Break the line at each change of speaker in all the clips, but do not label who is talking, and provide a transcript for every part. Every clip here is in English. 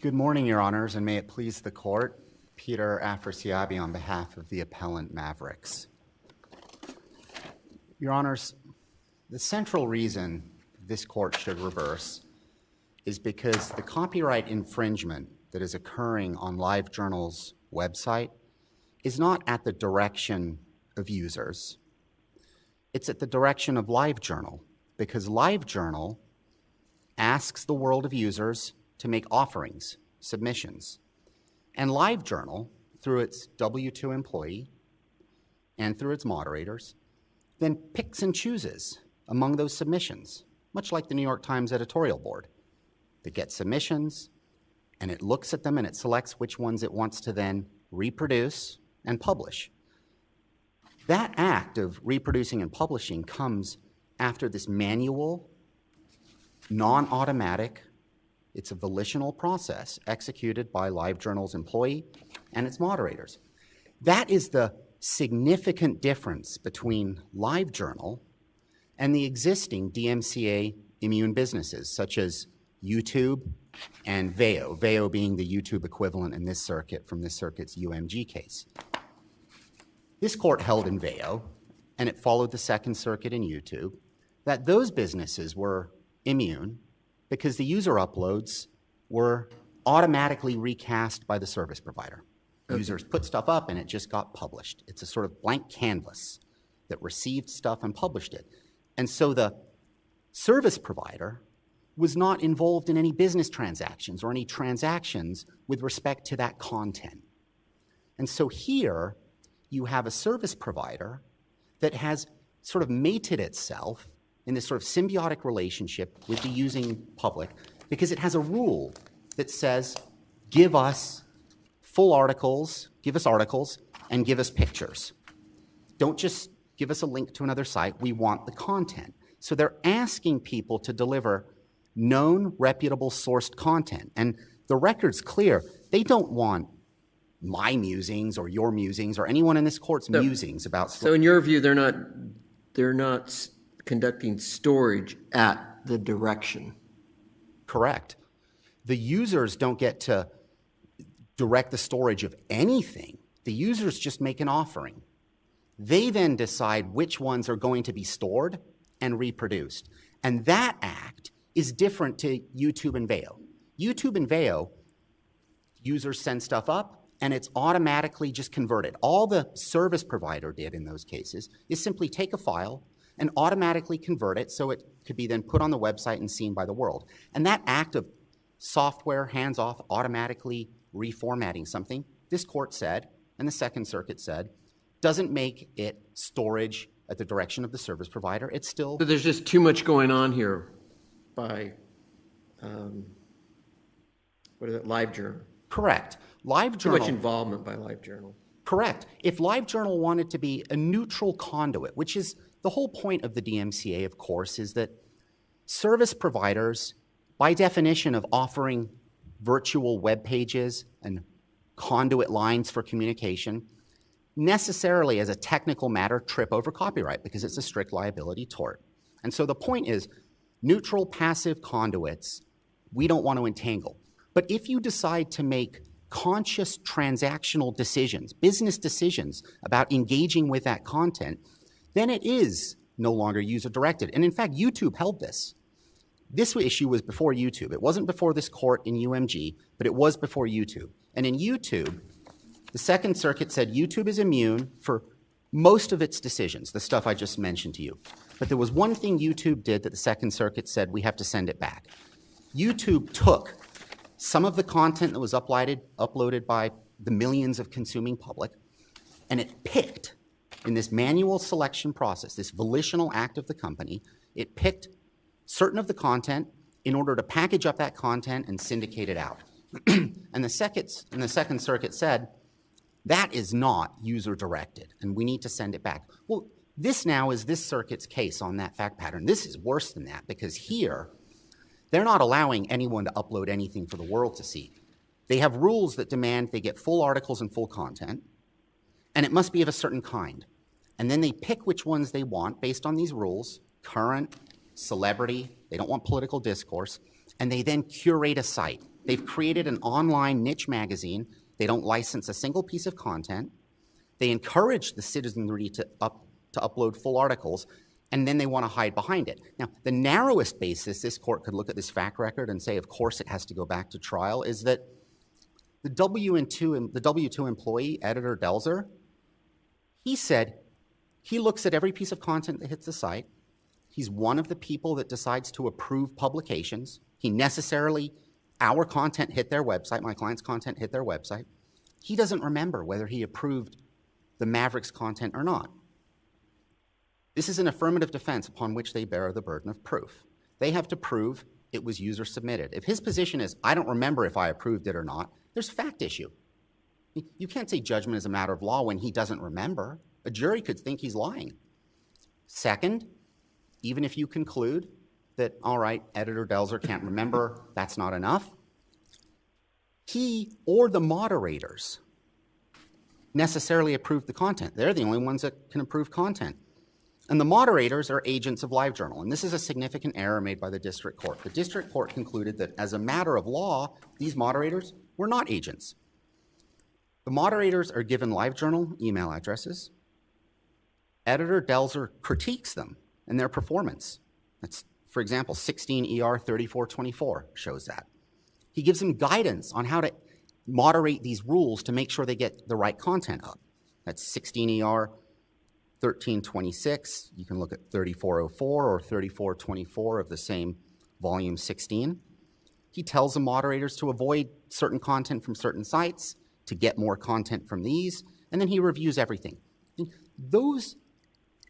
Good morning, Your Honors, and may it please the Court. Peter Afrasiabi on behalf of the appellant Mavericks. Your Honors, the central reason this Court should reverse is because the copyright infringement that is occurring on LiveJournal's website is not at the direction of users. It's at the direction of LiveJournal, because LiveJournal asks the world of users to make offerings, submissions. And LiveJournal, through its W-2 employee and through its moderators, then picks and chooses among those submissions, much like the New York Times editorial board. That gets submissions, and it looks at them and it selects which ones it wants to then reproduce and publish. That act of reproducing and publishing comes after this manual, non-automatic, it's a volitional process executed by LiveJournal's employee and its moderators. That is the significant difference between LiveJournal and the existing DMCA immune businesses, such as YouTube and Veo, Veo being the YouTube equivalent in this circuit from this circuit's UMG case. This court held in Veo, and it followed the Second Circuit in YouTube, that those businesses were immune because the user uploads were automatically recast by the service provider. Okay. Users put stuff up and it just got published. It's a sort of blank canvas that received stuff and published it. And so the service provider was not involved in any business transactions or any transactions with respect to that content. And so here you have a service provider that has sort of mated itself in this sort of symbiotic relationship with the using public because it has a rule that says, give us full articles, give us articles, and give us pictures. Don't just give us a link to another site, we want the content. So they're asking people to deliver known, reputable, sourced content. And the record's clear. They don't want my musings or your musings or anyone in this court's musings about...
So in your view, they're not conducting storage at the direction.
Correct. The users don't get to direct the storage of anything. The users just make an offering. They then decide which ones are going to be stored and reproduced. And that act is different to YouTube and Veo. YouTube and Veo, users send stuff up and it's automatically just converted. All the service provider did in those cases is simply take a file and automatically convert it so it could be then put on the website and seen by the world. And that act of software, hands-off, automatically reformatting something, this court said, and the Second Circuit said, doesn't make it storage at the direction of the service provider. It's still...
So there's just too much going on here by, LiveJournal.
Correct. LiveJournal...
Too much involvement by LiveJournal.
Correct. If LiveJournal wanted to be a neutral conduit, which is the whole point of the DMCA, of course, is that service providers, by definition of offering virtual web pages and conduit lines for communication, necessarily as a technical matter trip over copyright because it's a strict liability tort. And so the point is, neutral passive conduits, we don't want to entangle. But if you decide to make conscious transactional decisions, business decisions about engaging with that content, then it is no longer user-directed. And in fact, YouTube held this. This issue was before YouTube. It wasn't before this court in UMG, but it was before YouTube. And in YouTube, the Second Circuit said YouTube is immune for most of its decisions, the stuff I just mentioned to you. But there was one thing YouTube did that the Second Circuit said we have to send it back. YouTube took some of the content that was uploaded by the millions of consuming public, and it picked, in this manual selection process, this volitional act of the company, it picked certain of the content in order to package up that content and syndicate it out. And the Second Circuit said, that is not user-directed, and we need to send it back. Well, this now is this circuit's case on that fact pattern. This is worse than that, because here, they're not allowing anyone to upload anything for the world to see. They have rules that demand they get full articles and full content, and it must be of a certain kind. And then they pick which ones they want based on these rules, current, celebrity, they don't want political discourse, and they then curate a site. They've created an online niche magazine. They don't license a single piece of content. They encourage the citizenry to upload full articles, and then they want to hide behind it. Now, the narrowest basis this court could look at this fact record and say, of course, it has to go back to trial, is that the W2 employee, editor Delzer, he said he looks at every piece of content that hits the site. He's one of the people that decides to approve publications. Our content hit their website, my client's content hit their website. He doesn't remember whether he approved the Mavericks content or not. This is an affirmative defense upon which they bear the burden of proof. They have to prove it was user submitted. If his position is, I don't remember if I approved it or not, there's a fact issue. You can't say judgment is a matter of law when he doesn't remember. A jury could think he's lying. Second, even if you conclude that, all right, editor Delzer can't remember, that's not enough, he or the moderators necessarily approved the content. They're the only ones that can approve content. And the moderators are agents of LiveJournal, and this is a significant error made by the district court. The district court concluded that as a matter of law, these moderators were not agents. The moderators are given LiveJournal email addresses. Editor Delzer critiques them and their performance. That's, for example, 16 ER 3424 shows that. He gives them guidance on how to moderate these rules to make sure they get the right content up. That's 16 ER 1326. You can look at 3404 or 3424 of the same volume 16. He tells the moderators to avoid certain content from certain sites, to get more content from these, and then he reviews everything. Those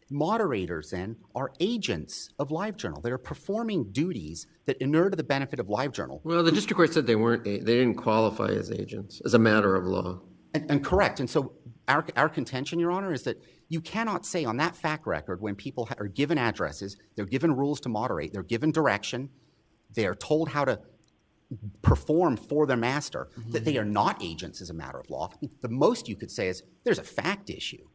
moderators then are agents of LiveJournal. They're performing duties that inure to the benefit of LiveJournal.
Well, the district court said they didn't qualify as agents as a matter of law.
And correct. And so our contention, Your Honor, is that you cannot say on that fact record when people are given addresses, they're given rules to moderate, they're given direction, they are told how to perform for their master, that they are not agents as a matter of law. The most you could say is there's a fact issue.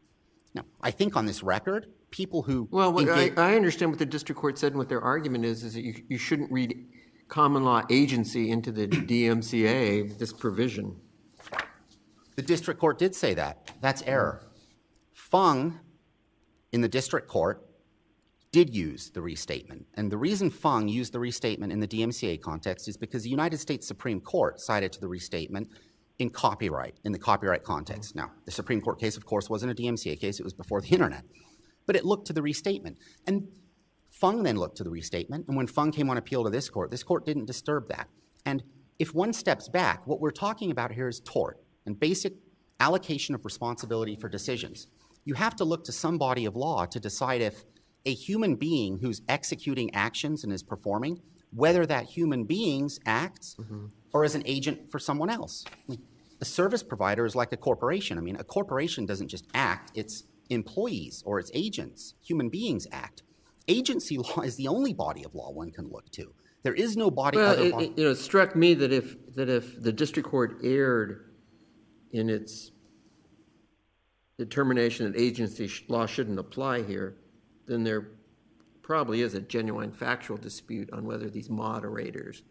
Now, I think on this record, people who...
Well, I understand what the district court said and what their argument is that you shouldn't read common law agency into the DMCA, this provision.
The district court did say that. That's error. Fung, in the district court, did use the restatement. And the reason Fung used the restatement in the DMCA context is because the United States Supreme Court cited to the restatement in the copyright context. Now, the Supreme Court case, of course, wasn't a DMCA case. It was before the internet. But it looked to the restatement. And Fung then looked to the restatement. And when Fung came on appeal to this court didn't disturb that. And if one steps back, what we're talking about here is tort and basic allocation of responsibility for decisions. You have to look to some body of law to decide if a human being who's executing actions and is performing, whether that human being acts or is an agent for someone else. A service provider is like a corporation. I mean, a corporation doesn't just act, its employees or its agents, human beings act. Agency law is the only body of law one can look to. There is no body.
It struck me that if the district court erred in its determination that agency law shouldn't apply here, then there probably is a genuine factual dispute on whether these moderators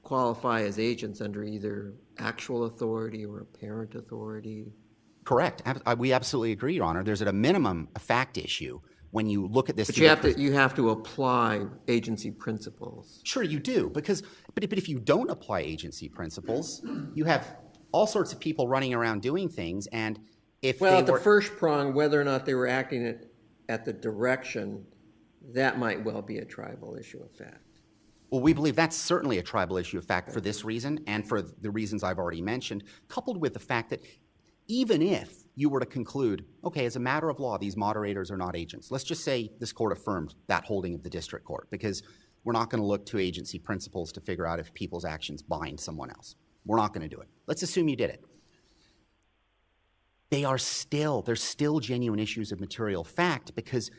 qualify as agents under either actual authority or apparent authority.
Correct. We absolutely agree, Your Honor. There's at a minimum a fact issue when you look at this.
But you have to apply agency principles.
Sure, you do, but if you don't apply agency principles, you have all sorts of people running around doing things, and if
at the first prong, whether or not they were acting at the direction, that might well be a tribal issue of fact.
Well, we believe that's certainly a tribal issue of fact for this reason and for the reasons I've already mentioned, coupled with the fact that even if you were to conclude, okay, as a matter of law, these moderators are not agents. Let's just say this court affirmed that holding of the district court, because we're not going to look to agency principles to figure out if people's actions bind someone else. We're not going to do it. Let's assume you did it. There's still genuine issues of material fact because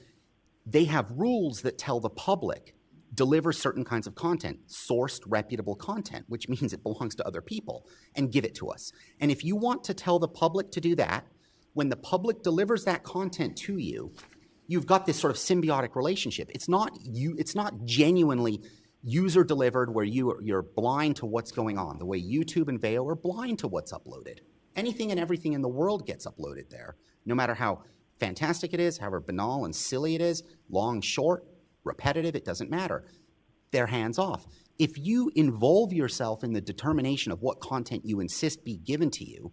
they have rules that tell the public, deliver certain kinds of content, sourced, reputable content, which means it belongs to other people, and give it to us. And if you want to tell the public to do that, when the public delivers that content to you, you've got this sort of symbiotic relationship. It's not genuinely user delivered where you're blind to what's going on, the way YouTube and Veo are blind to what's uploaded. Anything and everything in the world gets uploaded there, no matter how fantastic it is, however banal and silly it is, long, short, repetitive, it doesn't matter. They're hands off. If you involve yourself in the determination of what content you insist be given to you,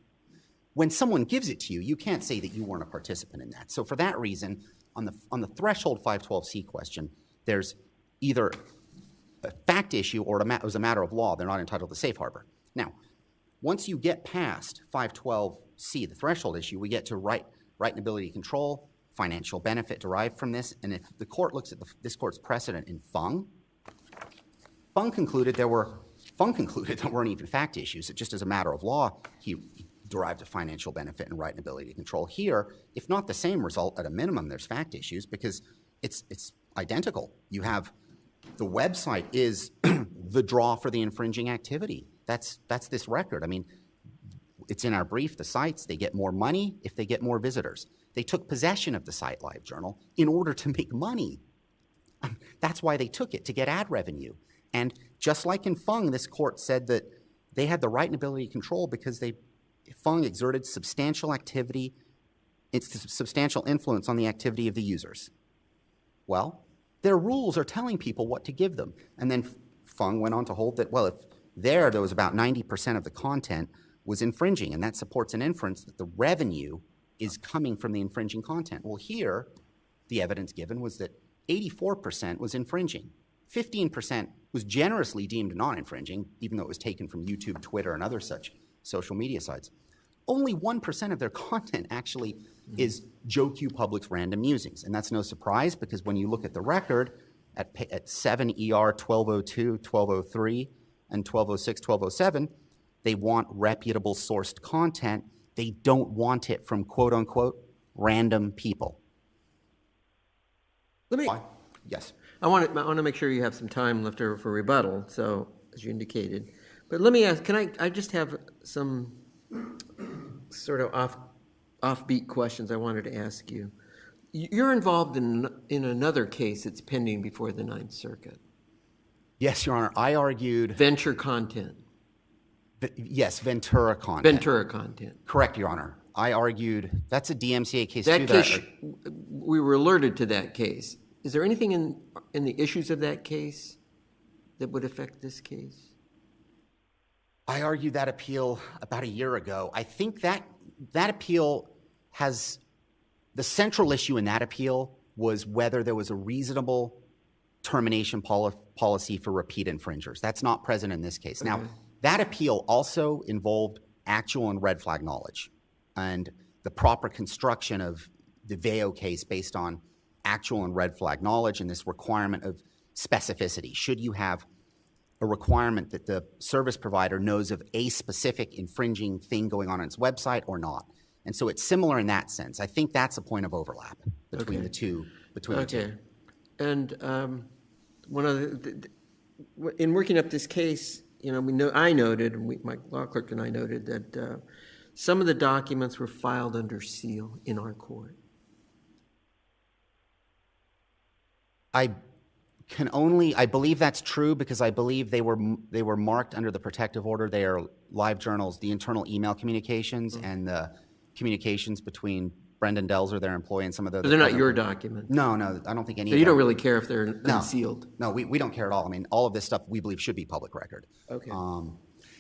when someone gives it to you, you can't say that you weren't a participant in that. So for that reason, on the threshold 512C question, there's either a fact issue or it was a matter of law. They're not entitled to safe harbor. Now, once you get past 512C, the threshold issue, we get to right and ability to control, financial benefit derived from this. And if the court looks at this court's precedent in Fung concluded there weren't even fact issues. It just as a matter of law, he derived a financial benefit and right and ability to control. Here, if not the same result, at a minimum, there's fact issues because it's identical. You have the website is the draw for the infringing activity. That's this record. I mean, it's in our brief, the sites, they get more money if they get more visitors. They took possession of the site, LiveJournal, in order to make money. That's why they took it, to get ad revenue. And just like in Fung, this court said that they had the right and ability to control because Fung exerted substantial activity, substantial influence on the activity of the users. Well, their rules are telling people what to give them. And then Fung went on to hold that, well, if there was about 90% of the content was infringing, and that supports an inference that the revenue is coming from the infringing content. Well, here, the evidence given was that 84% was infringing. 15% was generously deemed non-infringing, even though it was taken from YouTube, Twitter, and other such social media sites. Only 1% of their content actually is Joe Q Public's random musings. And that's no surprise because when you look at the record at 7 ER 1202, 1203, and 1206, 1207, they want reputable sourced content. They don't want it from quote unquote random people. Yes.
I want to make sure you have some time left over for rebuttal, so as you indicated. But let me ask, I just have some sort of offbeat questions I wanted to ask you. You're involved in another case that's pending before the Ninth Circuit.
Yes, Your Honor. I argued...
Venture content.
Yes, Ventura content.
Ventura content.
Correct, Your Honor. I argued... That's a DMCA case,
that
too.
Case, we were alerted to that case. Is there anything in the issues of that case that would affect this case?
I argued that appeal about a year ago. I think that appeal has... The central issue in that appeal was whether there was a reasonable termination policy for repeat infringers. That's not present in this case. Okay. Now, that appeal also involved actual and red flag knowledge and the proper construction of the Veo case based on actual and red flag knowledge and this requirement of specificity. Should you have a requirement that the service provider knows of a specific infringing thing going on its website or not? And so it's similar in that sense. I think that's a point of overlap between the two.
And one of in working up this case, I noted, and my law clerk and I noted that some of the documents were filed under seal in our court.
I believe that's true because I believe they were marked under the protective order. They are LiveJournal's, the internal email communications and the communications between Brendan Delzer, their employee, and some of the...
But they're not your documents?
No, I don't think any of them.
So you don't really care if they're unsealed?
No, we don't care at all. I mean, all of this stuff we believe should be public record.
Okay.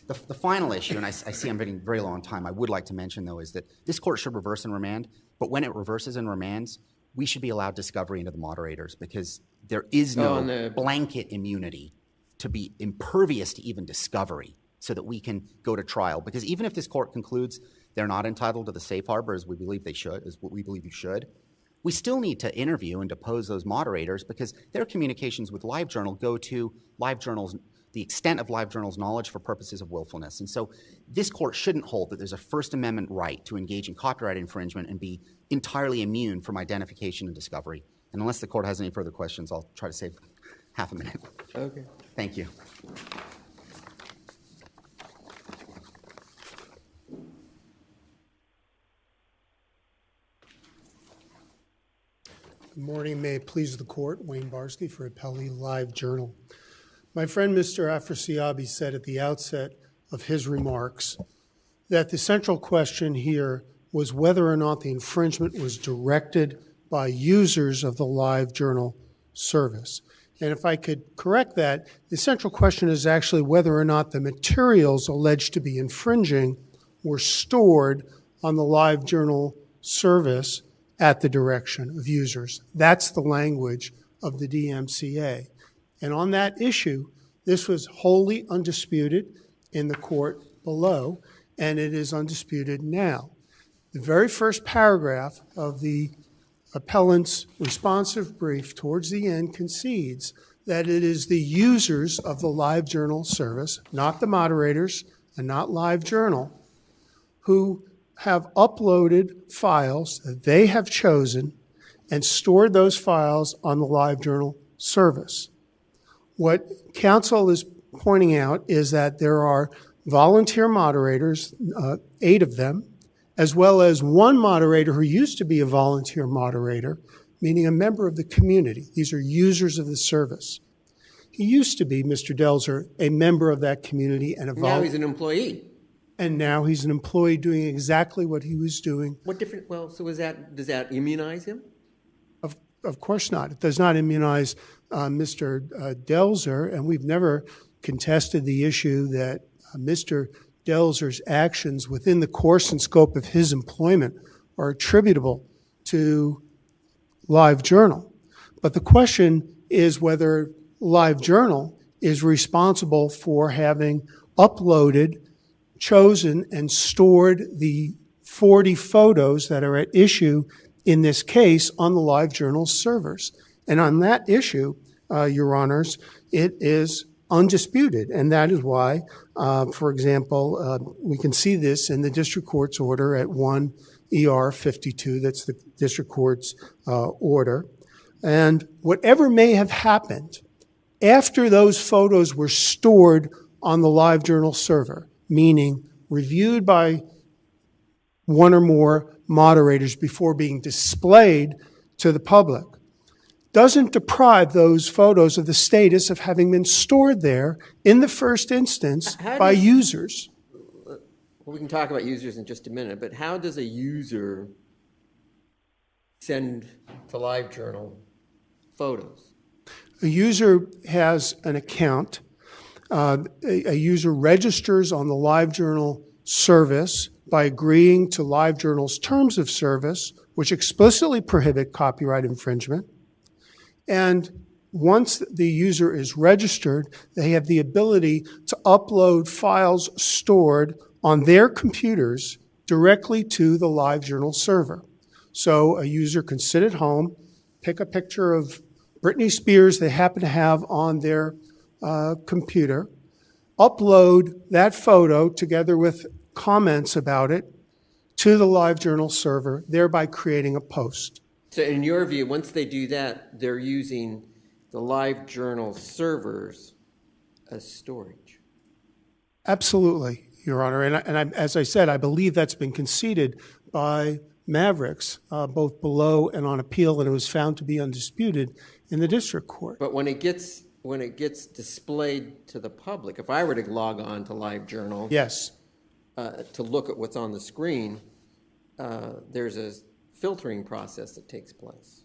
The final issue, and I see I'm getting very low on time, I would like to mention, though, is that this court should reverse and remand, but when it reverses and remands, we should be allowed discovery into the moderators because there is no blanket immunity to be impervious to even discovery so that we can go to trial. Because even if this court concludes they're not entitled to the safe harbor as we believe they should, as what we believe you should, we still need to interview and depose those moderators because their communications with LiveJournal go to the extent of LiveJournal's knowledge for purposes of willfulness. And so this court shouldn't hold that there's a First Amendment right to engage in copyright infringement and be entirely immune from identification and discovery. And unless the court has any further questions, I'll try to save half a minute.
Okay.
Thank you.
Good morning. May it please the court. Wayne Barsky for Appellee Live Journal. My friend Mr. Afrasiabi said at the outset of his remarks that the central question here was whether or not the infringement was directed by users of the Live Journal service. And if I could correct that, the central question is actually whether or not the materials alleged to be infringing were stored on the Live Journal service at the direction of users. That's the language of the DMCA. And on that issue, this was wholly undisputed in the court below, and it is undisputed now. The very first paragraph of the appellant's responsive brief towards the end concedes that it is the users of the Live Journal service, not the moderators and not Live Journal, who have uploaded files that they have chosen and stored those files on the Live Journal service. What counsel is pointing out is that there are volunteer moderators, 8 of them, as well as one moderator who used to be a volunteer moderator, meaning a member of the community. These are users of the service. He used to be, Mr. Delzer, a member of that community and a volunteer.
Now he's an employee.
And now he's an employee doing exactly what he was doing.
What different, well, so does that immunize him?
Of course not. It does not immunize Mr. Delzer, and we've never contested the issue that Mr. Delzer's actions within the course and scope of his employment are attributable to Live Journal. But the question is whether Live Journal is responsible for having uploaded, chosen, and stored the 40 photos that are at issue in this case on the Live Journal servers. And on that issue, Your Honors, it is undisputed. And that is why, for example, we can see this in the district court's order at 1 ER 52. That's the district court's order. And whatever may have happened after those photos were stored on the Live Journal server, meaning reviewed by one or more moderators before being displayed to the public, doesn't deprive those photos of the status of having been stored there in the first instance by users.
Well, we can talk about users in just a minute, but how does a user send to Live Journal photos?
A user has an account. A user registers on the Live Journal service by agreeing to Live Journal's terms of service, which explicitly prohibit copyright infringement. And once the user is registered, they have the ability to upload files stored on their computers directly to the Live Journal server. So a user can sit at home, pick a picture of Britney Spears they happen to have on their computer, upload that photo together with comments about it to the Live Journal server, thereby creating a post.
So in your view, once they do that, they're using the Live Journal servers as storage?
Absolutely, Your Honor. And as I said, I believe that's been conceded by Mavericks, both below and on appeal, and it was found to be undisputed in the district court.
But when it gets displayed to the public, if I were to log on to Live Journal,
yes,
to look at what's on the screen, there's a filtering process that takes place.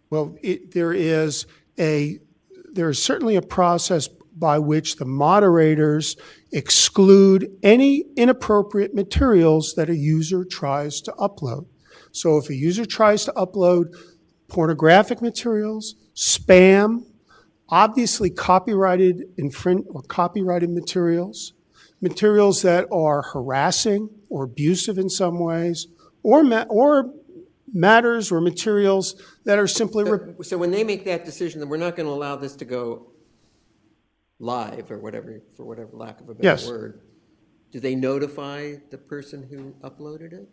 Well, there is certainly a process by which the moderators exclude any inappropriate materials that a user tries to upload. So if a user tries to upload pornographic materials, spam, obviously copyrighted or copyrighted materials, materials that are harassing or abusive in some ways, or matters or materials that are simply...
So when they make that decision that we're not going to allow this to go live or whatever, for whatever lack of a better word, do they notify the person who uploaded it?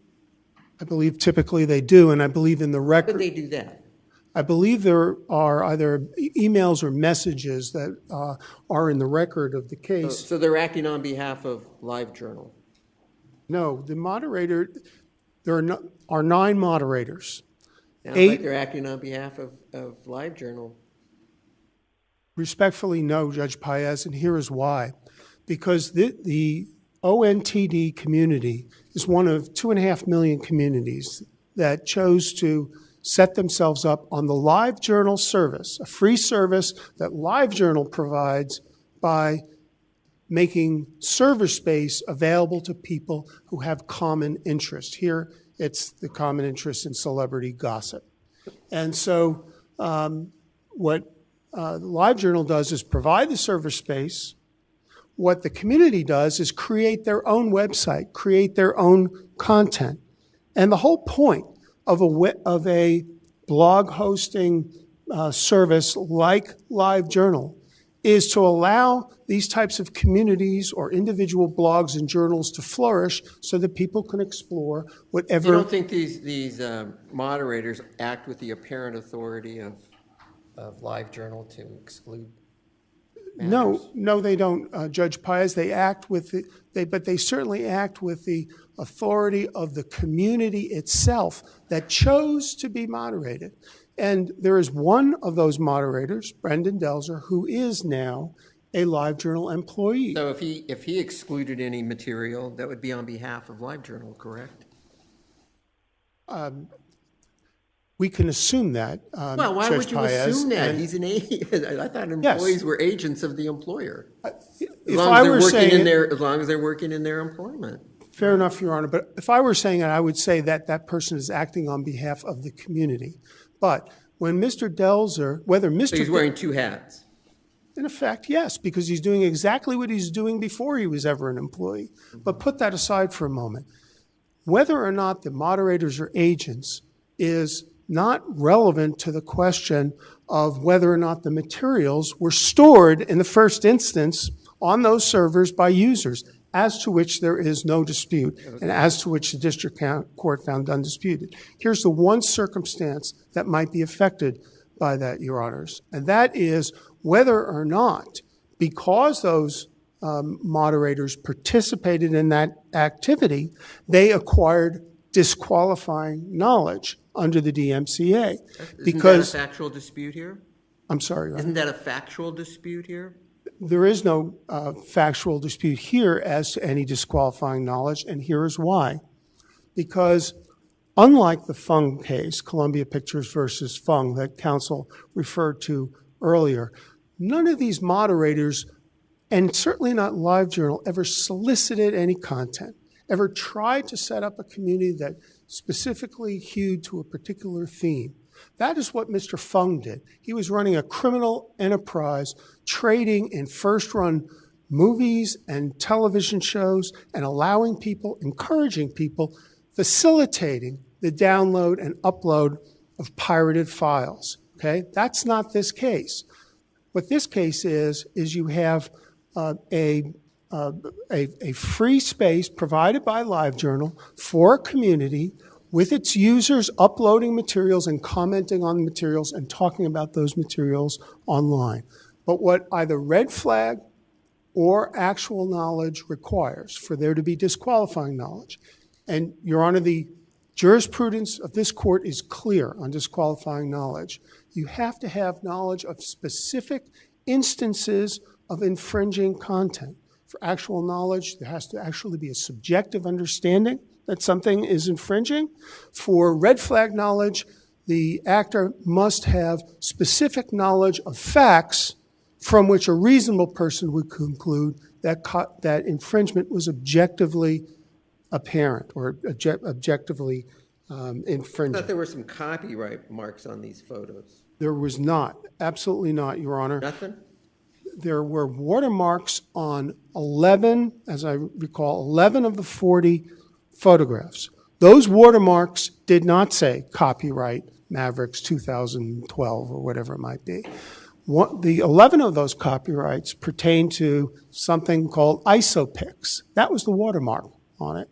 I believe typically they do, and I believe in the record...
How do they do that?
I believe there are either emails or messages that are in the record of the case.
So they're acting on behalf of Live Journal?
No, the moderator... There are 9 moderators.
Sounds like they're acting on behalf of LiveJournal.
Respectfully, no, Judge Paez, and here is why. Because the ONTD community is one of 2.5 million communities that chose to set themselves up on the LiveJournal service, a free service that LiveJournal provides by making server space available to people who have common interest. Here, it's the common interest in celebrity gossip. And so what LiveJournal does is provide the server space. What the community does is create their own website, create their own content. And the whole point of a blog hosting service like LiveJournal is to allow these types of communities or individual blogs and journals to flourish so that people can explore whatever.
You don't think these moderators act with the apparent authority of LiveJournal to exclude matters?
No, they don't, Judge Paez. They act with but they certainly act with the authority of the community itself that chose to be moderated. And there is one of those moderators, Brendan Delzer, who is now a LiveJournal employee.
So if he excluded any material, that would be on behalf of LiveJournal, correct?
We can assume that.
Well, why
Judge
would you
Paez,
assume that?
and
He's an agent. I thought employees were agents of the employer.
If I were saying
as long as they're working in their employment.
Fair enough, Your Honor. But if I were saying it, I would say that that person is acting on behalf of the community. But when Mr. Delzer, whether Mr.
So he's wearing two hats.
In effect, yes, because he's doing exactly what he's doing before he was ever an employee. But put that aside for a moment. Whether or not the moderators are agents is not relevant to the question of whether or not the materials were stored in the first instance on those servers by users, as to which there is no dispute, and as to which the district court found undisputed. Here's the one circumstance that might be affected by that, Your Honors, and that is whether or not, because those moderators participated in that activity, they acquired disqualifying knowledge under the DMCA.
Isn't that a factual dispute here?
I'm sorry, Your Honor.
Isn't that a factual dispute here?
There is no factual dispute here as to any disqualifying knowledge, and here is why. Because unlike the Fung case, Columbia Pictures versus Fung, that counsel referred to earlier, none of these moderators, and certainly not LiveJournal, ever solicited any content, ever tried to set up a community that specifically hewed to a particular theme. That is what Mr. Fung did. He was running a criminal enterprise, trading in first-run movies and television shows and allowing people, encouraging people, facilitating the download and upload of pirated files. Okay? That's not this case. What this case is you have a free space provided by LiveJournal for a community with its users uploading materials and commenting on the materials and talking about those materials online. But what either red flag or actual knowledge requires for there to be disqualifying knowledge, and Your Honor, the jurisprudence of this court is clear on disqualifying knowledge. You have to have knowledge of specific instances of infringing content. For actual knowledge, there has to actually be a subjective understanding that something is infringing. For red flag knowledge, the actor must have specific knowledge of facts from which a reasonable person would conclude that infringement was objectively apparent or objectively infringing.
I thought there were some copyright marks on these photos.
There was not. Absolutely not, Your Honor.
Nothing?
There were watermarks on 11, as I recall, 11 of the 40 photographs. Those watermarks did not say copyright Mavericks 2012 or whatever it might be. The 11 of those copyrights pertain to something called ISOPIX. That was the watermark on it.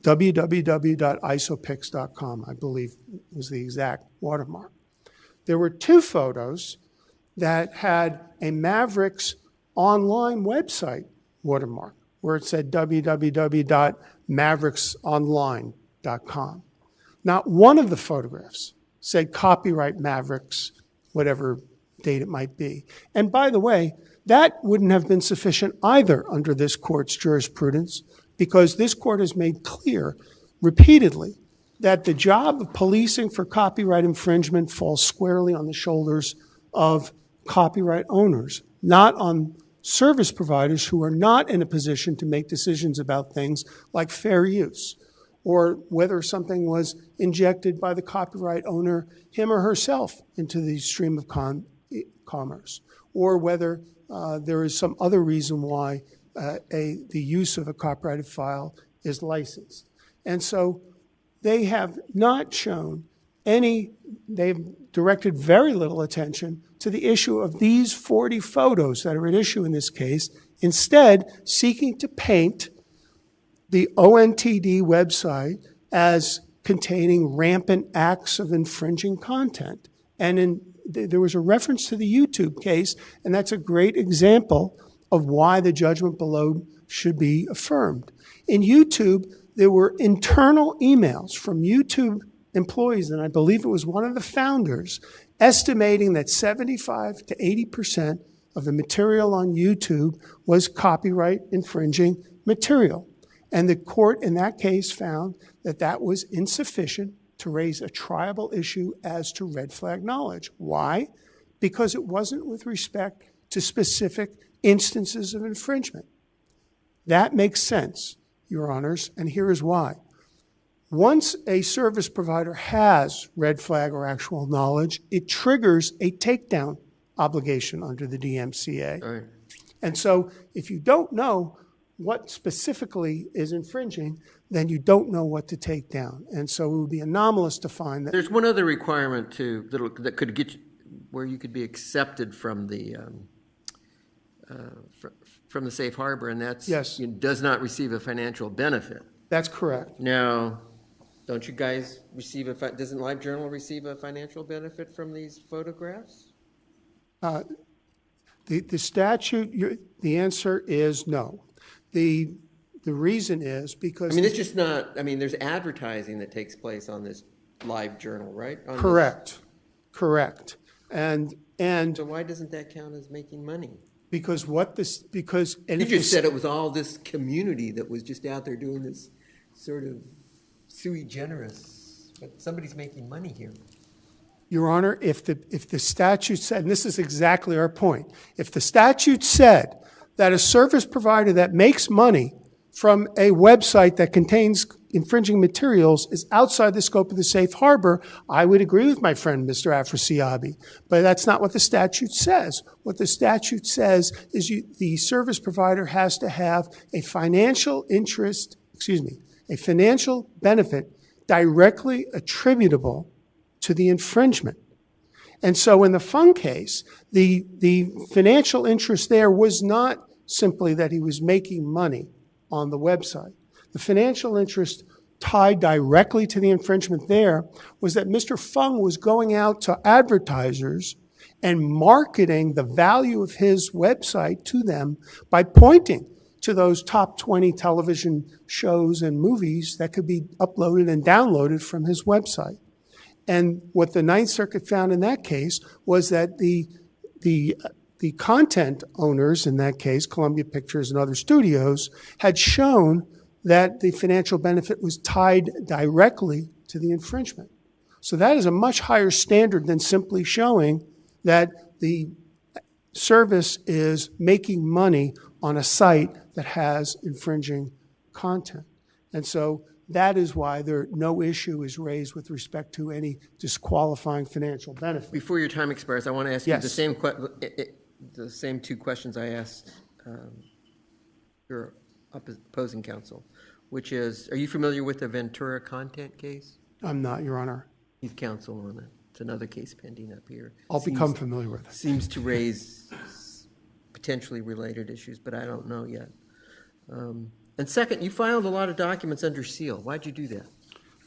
www.isopix.com, I believe, was the exact watermark. There were two photos that had a Mavericks online website watermark, where it said www.mavericksonline.com. Not one of the photographs said copyright mavericks, whatever date it might be. And by the way, that wouldn't have been sufficient either under this court's jurisprudence, because this court has made clear repeatedly that the job of policing for copyright infringement falls squarely on the shoulders of copyright owners, not on service providers who are not in a position to make decisions about things like fair use, or whether something was injected by the copyright owner, him or herself, into the stream of commerce, or whether there is some other reason why the use of a copyrighted file is licensed. And so they have not shown they've directed very little attention to the issue of these 40 photos that are at issue in this case, instead seeking to paint the ONTD website as containing rampant acts of infringing content. And there was a reference to the YouTube case, and that's a great example of why the judgment below should be affirmed. In YouTube, there were internal emails from YouTube employees, and I believe it was one of the founders, estimating that 75 to 80% of the material on YouTube was copyright infringing material. And the court in that case found that that was insufficient to raise a triable issue as to red flag knowledge. Why? Because it wasn't with respect to specific instances of infringement. That makes sense, Your Honors, and here is why. Once a service provider has red flag or actual knowledge, it triggers a takedown obligation under the DMCA.
All right.
And so if you don't know what specifically is infringing, then you don't know what to take down. And so it would be anomalous to find that.
There's one other requirement too that could get you, where you could be accepted from the safe harbor, and that's
Yes.
does not receive a financial benefit.
That's correct.
Now, don't you guys receive doesn't LiveJournal receive a financial benefit from these photographs?
The statute, the answer is no. The reason is because...
I mean, it's just not, there's advertising that takes place on this LiveJournal, right?
Correct. Correct. And
So why doesn't that count as making money?
because
You just said it was all this community that was just out there doing this sort of sui generis, but somebody's making money here.
Your Honor, if the statute said, and this is exactly our point, if the statute said that a service provider that makes money from a website that contains infringing materials is outside the scope of the safe harbor, I would agree with my friend, Mr. Afrasiabi. But that's not what the statute says. What the statute says is the service provider has to have a financial benefit directly attributable to the infringement. And so in the Fung case, the financial interest there was not simply that he was making money on the website. The financial interest tied directly to the infringement there was that Mr. Fung was going out to advertisers and marketing the value of his website to them by pointing to those top 20 television shows and movies that could be uploaded and downloaded from his website. And what the Ninth Circuit found in that case was that the content owners, in that case, Columbia Pictures and other studios, had shown that the financial benefit was tied directly to the infringement. So that is a much higher standard than simply showing that the service is making money on a site that has infringing content. And so that is why no issue is raised with respect to any disqualifying financial benefit.
Before your time expires, I want to ask you
Yes.
the same two questions I asked your opposing counsel, which is, are you familiar with the Ventura content case?
I'm not, Your Honor.
He's counsel on it. It's another case pending up here.
I'll become familiar with it.
Seems to raise potentially related issues, but I don't know yet. And second, you filed a lot of documents under seal. Why'd you do that?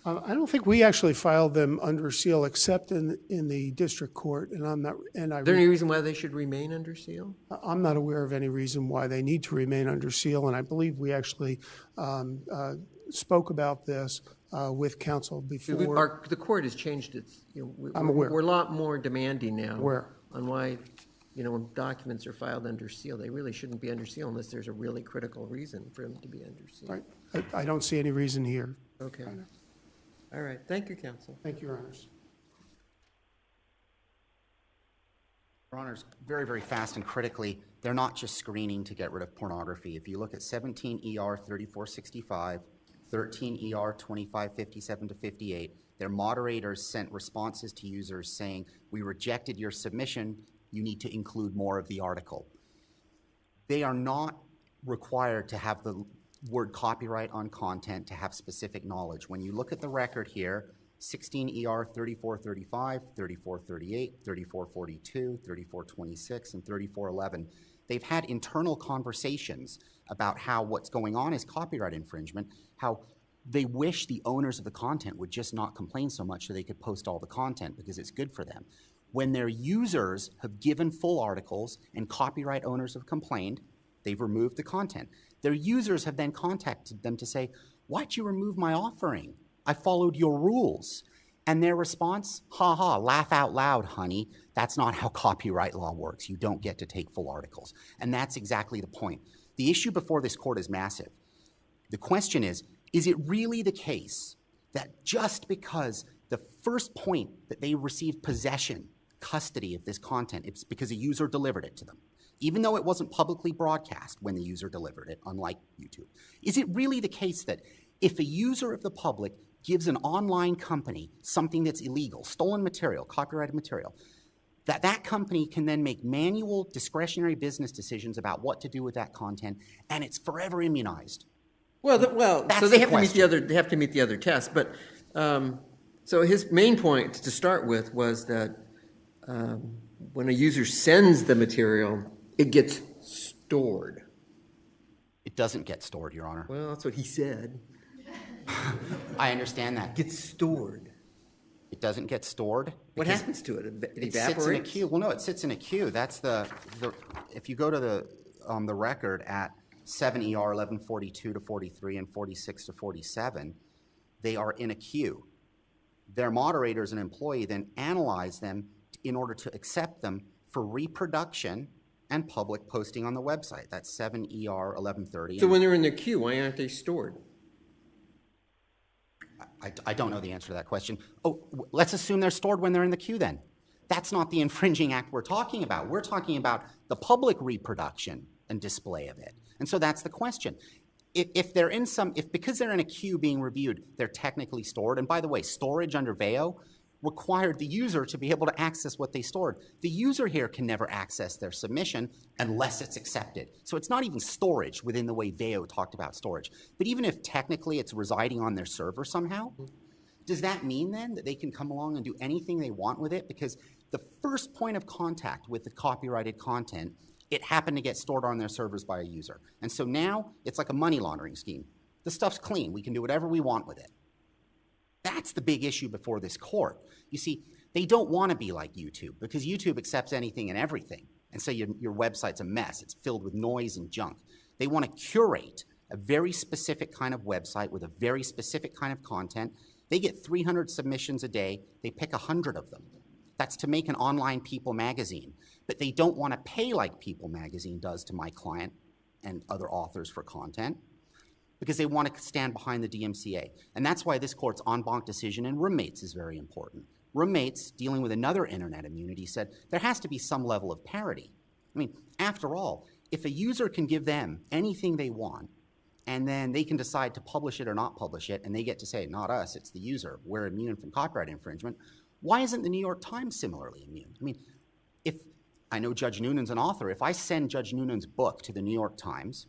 I don't think we actually filed them under seal except in the district court, and I'm not. And
Is there any reason why they should remain under seal?
I'm not aware of any reason why they need to remain under seal, and I believe we actually spoke about this with counsel before.
The court has changed its,
I'm aware.
We're a lot more demanding now.
Aware.
On why, when documents are filed under seal, they really shouldn't be under seal unless there's a really critical reason for them to be under seal.
Right. I don't see any reason here.
Okay. All right. Thank you, counsel.
Thank you, Your Honors.
Your Honors, very, very fast and critically, they're not just screening to get rid of pornography. If you look at 17 ER 3465, 13 ER 2557 to 58, their moderators sent responses to users saying, we rejected your submission, you need to include more of the article. They are not required to have the word copyright on content to have specific knowledge. When you look at the record here, 16 ER 3435, 3438, 3442, 3426, and 3411, they've had internal conversations about how what's going on is copyright infringement, how they wish the owners of the content would just not complain so much so they could post all the content because it's good for them. When their users have given full articles and copyright owners have complained, they've removed the content. Their users have then contacted them to say, why'd you remove my offering? I followed your rules. And their response, ha ha, laugh out loud, honey. That's not how copyright law works. You don't get to take full articles. And that's exactly the point. The issue before this court is massive. The question is it really the case that just because the first point that they received possession, custody of this content, it's because a user delivered it to them, even though it wasn't publicly broadcast when the user delivered it, unlike YouTube? Is it really the case that if a user of the public gives an online company something that's illegal, stolen material, copyrighted material, that company can then make manual discretionary business decisions about what to do with that content, and it's forever immunized?
So they have to meet the other test. But so his main point to start with was that when a user sends the material, it gets stored.
It doesn't get stored, Your Honor.
Well, that's what he said.
I understand that.
It gets stored.
It doesn't get stored.
What happens to it? It
It
evaporates?
sits in a queue. Well, no, it sits in a queue. That's the if you go to the record at 7 ER 1142 to 43 and 46 to 47, they are in a queue. Their moderators and employee then analyze them in order to accept them for reproduction and public posting on the website. That's 7 ER 1130.
So when they're in the queue, why aren't they stored?
I don't know the answer to that question. Oh, let's assume they're stored when they're in the queue then. That's not the infringing act we're talking about. We're talking about the public reproduction and display of it. And so that's the question. If they're in because they're in a queue being reviewed, they're technically stored. And by the way, storage under VEO required the user to be able to access what they stored. The user here can never access their submission unless it's accepted. So it's not even storage within the way VEO talked about storage. But even if technically it's residing on their server somehow, does that mean then that they can come along and do anything they want with it? Because the first point of contact with the copyrighted content, it happened to get stored on their servers by a user. And so now it's like a money laundering scheme. The stuff's clean. We can do whatever we want with it. That's the big issue before this court. You see, they don't want to be like YouTube because YouTube accepts anything and everything. And so your website's a mess. It's filled with noise and junk. They want to curate a very specific kind of website with a very specific kind of content. They get 300 submissions a day. They pick 100 of them. That's to make an online People magazine. But they don't want to pay like People magazine does to my client and other authors for content, because they want to stand behind the DMCA. And that's why this court's en banc decision in Roommates is very important. Roommates, dealing with another internet immunity, said there has to be some level of parity. I mean, after all, if a user can give them anything they want, and then they can decide to publish it or not publish it, and they get to say, not us, it's the user, we're immune from copyright infringement, why isn't the New York Times similarly immune? I mean, if I know Judge Noonan's an author, if I send Judge Noonan's book to the New York Times,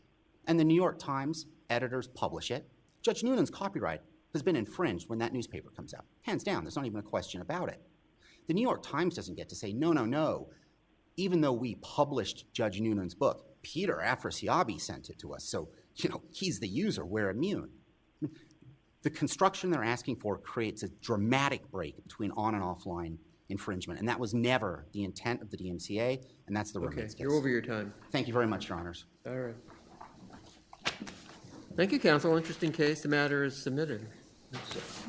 and the New York Times editors publish it, Judge Noonan's copyright has been infringed when that newspaper comes out. Hands down, there's not even a question about it. The New York Times doesn't get to say, no, no, no. Even though we published Judge Noonan's book, Peter Afrasiabi sent it to us, so, he's the user, we're immune. The construction they're asking for creates a dramatic break between on and offline infringement, and that was never the intent of the DMCA, and that's the Roommates case.
You're over your time.
Thank you very much, Your Honors.
All right. Thank you, counsel. Interesting case. The matter is submitted. That's it.